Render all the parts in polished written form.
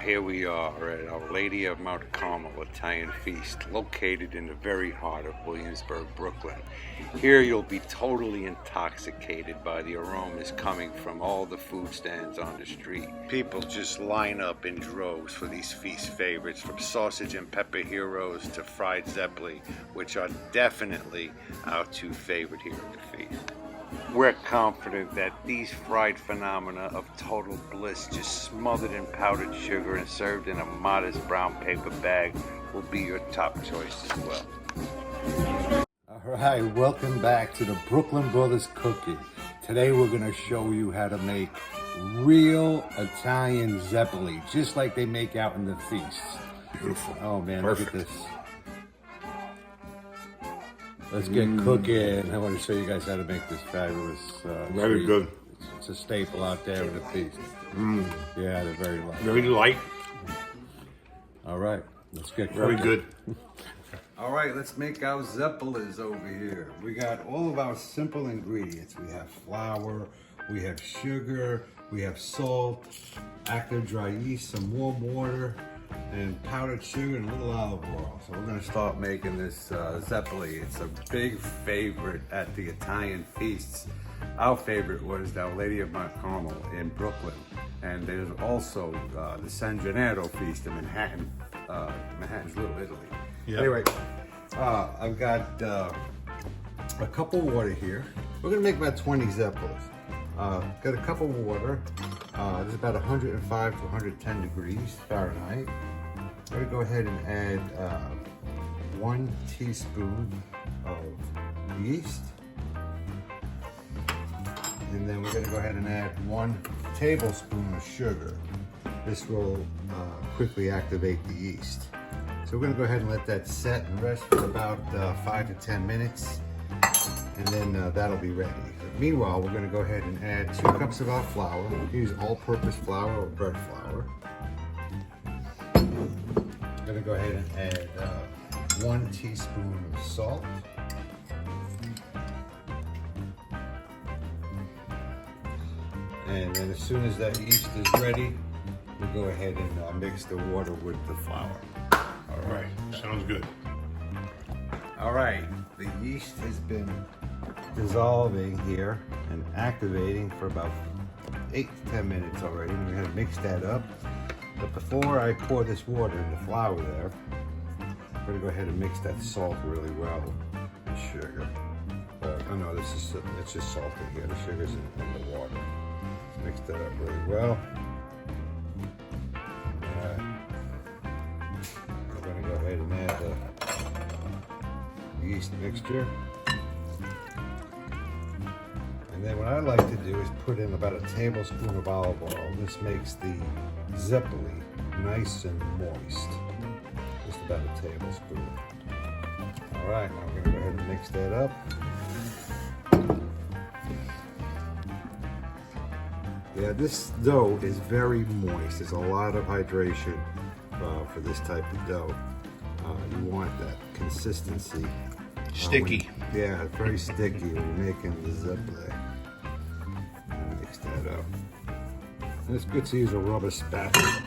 Here we are at Our Lady of Mount Carmel Italian Feast, located in the very heart of Williamsburg, Brooklyn. Here you'll be totally intoxicated by the aromas coming from all the food stands on the street. People just line up in droves for these feast favorites, from sausage and pepper heroes to fried zeppole, which are definitely our two favorite here at the feast. We're confident that these fried phenomena of total bliss, just smothered in powdered sugar and served in a modest brown paper bag, will be your top choice as well. All right, welcome back to the Brooklyn Brothers Cooking. Today we're going to show you how to make real Italian Zeppole, just like they make out in the feasts. Beautiful. Oh man, Perfect. Look at this. Let's get cooking. I want to show you guys how to make this fabulous Very treat. good. It's a staple out there in the feast. Yeah, they're very light. Very light. All right, let's get cooking. Very good. All right, let's make our zeppoles over here. We got all of our simple ingredients. We have flour, we have sugar, we have salt, active dry yeast, some warm water, and powdered sugar and a little olive oil. So we're gonna start making this zeppole. It's a big favorite at the Italian feasts. Our favorite was Our Lady of Mount Carmel in Brooklyn. And there's also the San Gennaro feast in Manhattan, Manhattan's Little Italy. Yep. Anyway, I've got a cup of water here. We're gonna make about 20 zeppoles. Got a cup of water. It's about 105 to 110 degrees Fahrenheit. I'm gonna go ahead and add 1 teaspoon of yeast. And then we're gonna go ahead and add 1 tablespoon of sugar. This will quickly activate the yeast. So we're gonna go ahead and let that set and rest for about 5 to 10 minutes. And then that'll be ready. Meanwhile, we're gonna go ahead and add 2 cups of our flour. Use all-purpose flour or bread flour. I'm gonna go ahead and add 1 teaspoon of salt. And then as soon as that yeast is ready, we'll go ahead and mix the water with the flour. All right, sounds good. All right, the yeast has been dissolving here and activating for about 8 to 10 minutes already. We're gonna mix that up. But before I pour this water in the flour there, I'm gonna go ahead and mix that salt really well and sugar. Oh no, it's just salt in here. The sugar's in the water. Mix that up really well. We're gonna go ahead and add the yeast mixture. And then what I like to do is put in about a tablespoon of olive oil. This makes the zeppole nice and moist. Just about a tablespoon. All right, now we're gonna go ahead and mix that up. Yeah, this dough is very moist. There's a lot of hydration for this type of dough. You want that consistency. Sticky. Yeah, it's very sticky when you're making the zeppole. Mix that up. And it's good to use a rubber spatula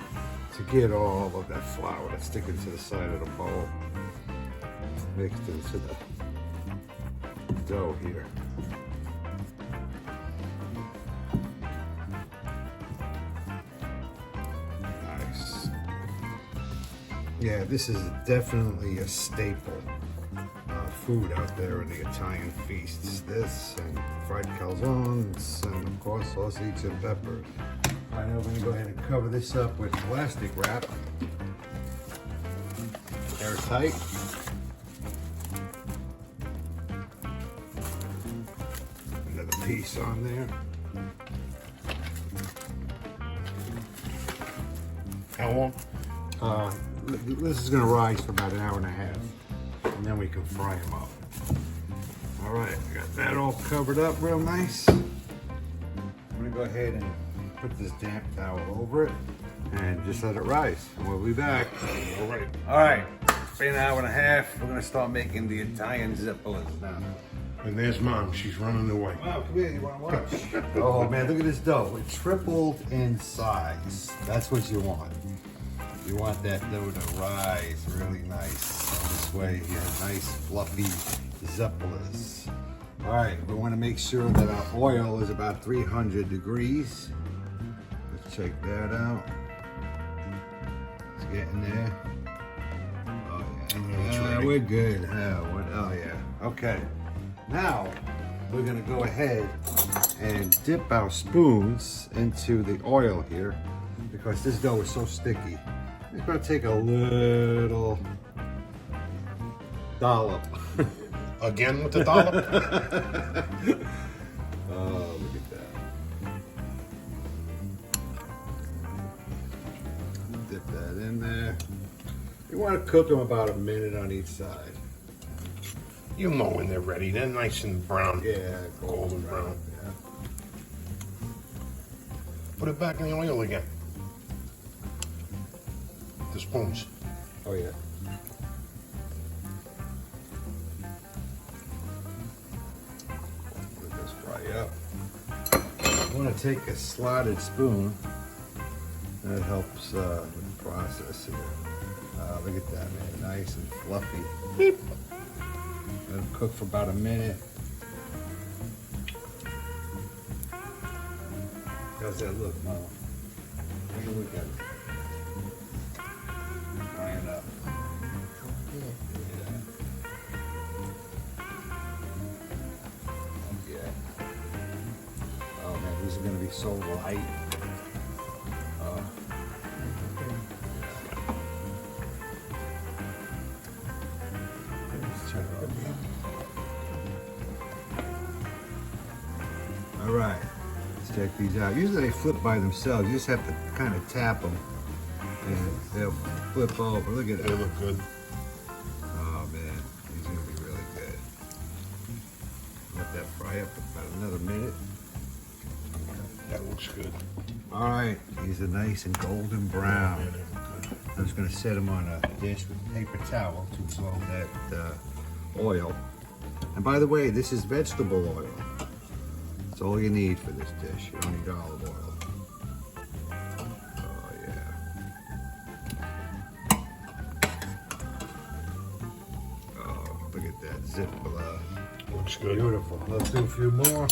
to get all of that flour that's sticking to the side of the bowl mixed into the dough here. Nice. Yeah, this is definitely a staple food out there in the Italian feasts. This and fried calzones and of course sausage and peppers. All right, now we're going to go ahead and cover this up with plastic wrap. Airtight. Another piece on there. How long? This is going to rise for about an hour and a half. And then we can fry them up. All right, I got that all covered up real nice. I'm gonna go ahead and put this damp towel over it and just let it rise. And we'll be back. All right. All right, it's been an hour and a half. We're gonna start making the Italian zeppoles now. And there's Mom. She's running away. Wow, come here, you wanna watch? Oh man, look at this dough. It tripled in size. That's what you want. You want that dough to rise really nice. This way you have nice fluffy zeppoles. All right, we want to make sure that our oil is about 300 degrees. Let's check that out. It's getting there. Oh yeah, yeah, we're good. Oh yeah, okay. Now we're gonna go ahead and dip our spoons into the oil here because this dough is so sticky. It's gonna take a little dollop. Again with the dollop? Oh, look at that. Dip that in there. You want to cook them about a minute on each side. You know when they're ready. They're nice and brown. Yeah, Golden brown. Yeah. Put it back in the oil again. The spoons. Oh yeah. Let this fry up. I want to take a slotted spoon. That helps with the process here. Look at that, man. Nice and fluffy. Beep. Let them cook for about a minute. How's that look, Mom? Take a look at it. Frying up. Yeah. Oh man, these are gonna be so light. All right, let's check these out. Usually they flip by themselves. You just have to kind of tap them and they'll flip over. Look at They it. look good. Oh man, these are gonna be really good. Let that fry up for about another minute. That looks good. All right, these are nice and golden brown. Yeah, they look good. I'm just gonna set them on a dish with a paper towel to blow that oil. And by the way, this is vegetable oil. That's all you need for this dish. You don't need olive oil. Oh yeah. Oh, look at that zippola. Looks good. Beautiful. Let's do a few more.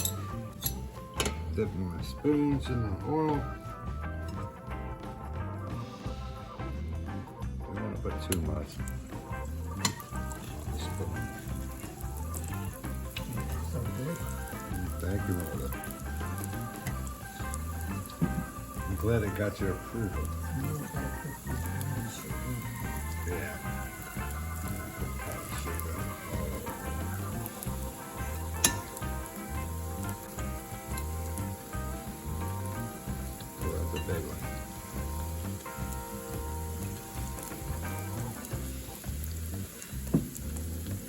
Dip my spoons in the oil. I don't want to put too much. Spoon. So good. Thank you, Mother. I'm glad I got your approval. Yeah. Oh, that's a big one.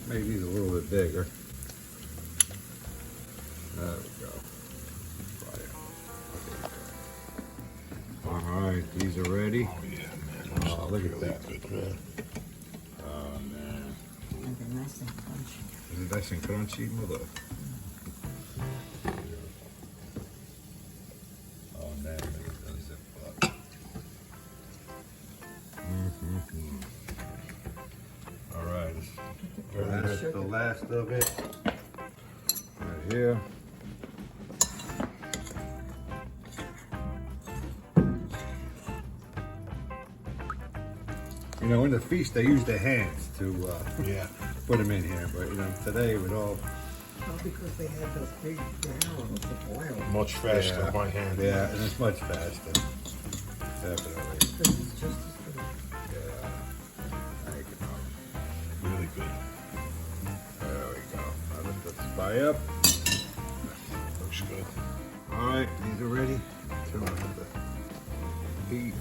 Maybe these a little bit bigger. There we go. All right, these are ready. Oh yeah, man. Oh, look at Really that. good, man. Oh man, And they're nice and crunchy. is it nice and crunchy? Mother. Oh man, look at those zip up. All right, that's the last of it. Right here. You know, in the feast, they use their hands to Yeah. put them in here, but you know, today with all Well, because they had those big barrels of oil. Much faster by hand. yeah, and it's much faster. Definitely. Because it's just as good. Yeah. Thank you, Mom. Really good. There we go. Now let this fry up. Looks good. All right, these are ready. Turn off the heat.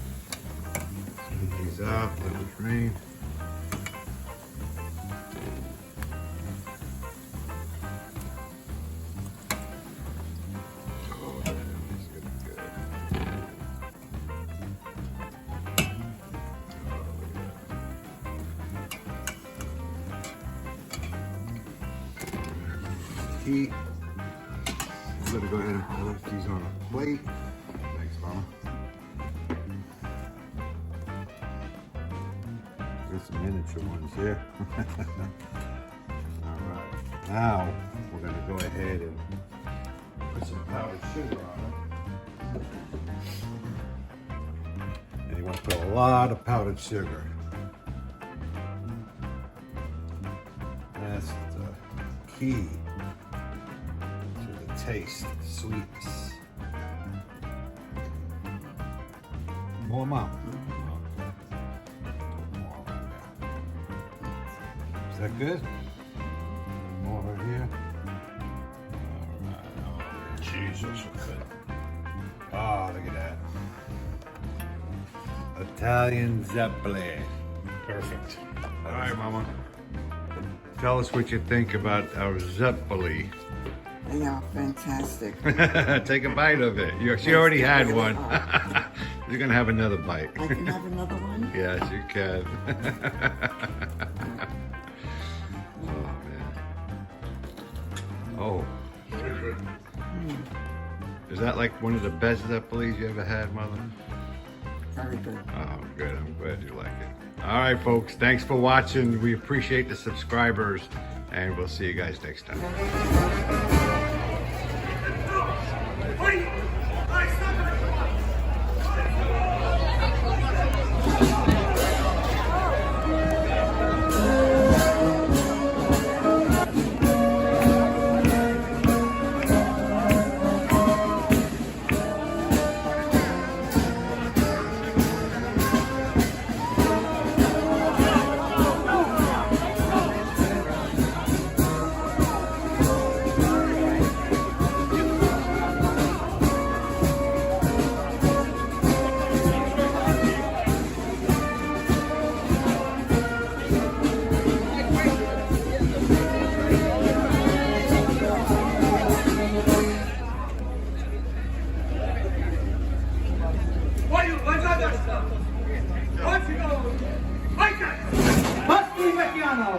Get these out. Let it drain. Oh, man, this is gonna be good. Oh, look at that. Heat. I'm gonna go ahead and put these on a plate. Thanks, Mama. There's some miniature ones here. All right. Now we're going to go ahead and put some powdered sugar on it. And you want to put a lot of powdered sugar. That's the key to the taste, the sweetness. More, Mom. Is that good? More over here. All right. Jesus. Oh, look at that. Italian Zeppole. Perfect. All right, Mama. Tell us what you think about our Zeppole. They are fantastic. Take a bite of it. She already had one. You're gonna have another bite. I can have another one? Yes, you can. Oh man. Oh. Is that like one of the best Zeppoles you ever had, Mother? Very good. Oh, good. I'm glad you like it. All right, folks. Thanks for watching. We appreciate the subscribers, and we'll see you guys next time. Basti Vecchiano!